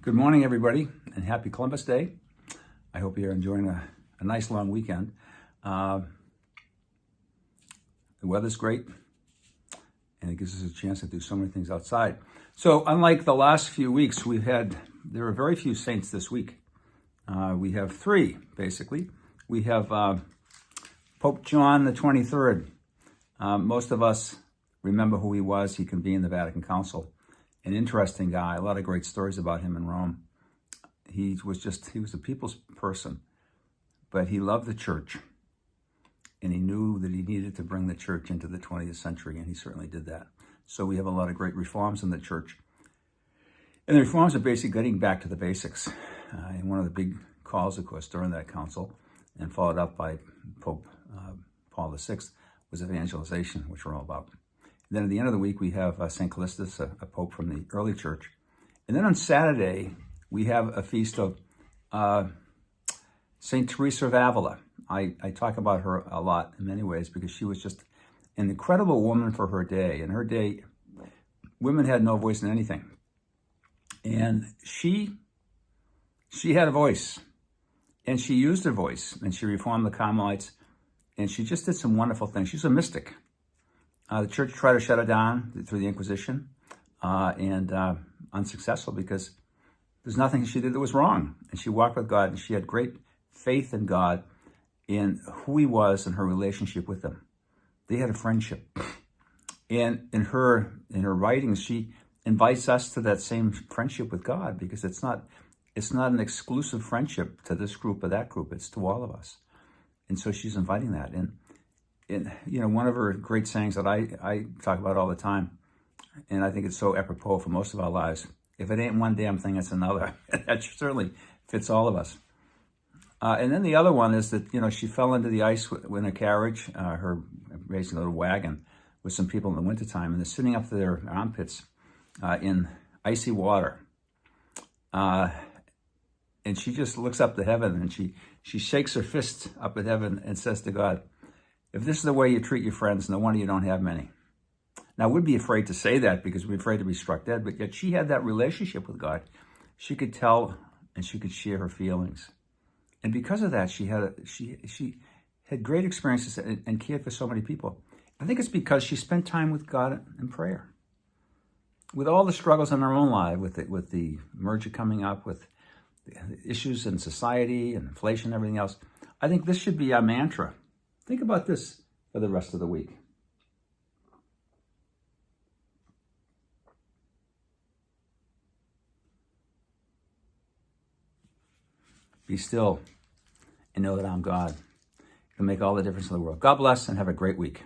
Good morning, everybody, and happy Columbus Day. I hope you're enjoying a nice long weekend. The weather's great, and it gives us a chance to do so many things outside. So unlike the last few weeks, there are very few saints this week. We have three, basically. We have Pope John the 23rd. Most of us remember who he was. He convened the Vatican Council. An interesting guy, a lot of great stories about him in Rome. He was a people's person, but he loved the church, and he knew that he needed to bring the church into the 20th century, and he certainly did that. So we have a lot of great reforms in the church. And the reforms are basically getting back to the basics. And one of the big calls, of course, during that council, and followed up by Pope Paul VI, was evangelization, which we're all about. And then at the end of the week, we have St. Callistus, a pope from the early church. And then on Saturday, we have a feast of St. Teresa of Ávila. I talk about her a lot in many ways because she was just an incredible woman for her day. In her day, women had no voice in anything. And she had a voice, and she used her voice, and she reformed the Carmelites, and she just did some wonderful things. She's a mystic. The church tried to shut her down through the Inquisition, and unsuccessful because there's nothing she did that was wrong. And she walked with God, and she had great faith in God, in who he was and her relationship with him. They had a friendship. And in her writings, she invites us to that same friendship with God, because it's not an exclusive friendship to this group or that group. It's to all of us. And so she's inviting that. And one of her great sayings that I talk about all the time, and I think it's so apropos for most of our lives: if it ain't one damn thing, it's another. And that certainly fits all of us. And then the other one is that, she fell into the ice in a carriage, her raising a little wagon with some people in the wintertime, and they're sitting up to their armpits in icy water. And she just looks up to heaven, and she shakes her fist up at heaven and says to God, "If this is the way you treat your friends, no wonder you don't have many." Now, we'd be afraid to say that because we're afraid to be struck dead, but yet she had that relationship with God. She could tell and she could share her feelings. And because of that, she had great experiences and cared for so many people. I think it's because she spent time with God in prayer. With all the struggles in her own life, with the merger coming up, with the issues in society and inflation and everything else, I think this should be our mantra. Think about this for the rest of the week. Be still and know that I'm God. It can make all the difference in the world. God bless, and have a great week.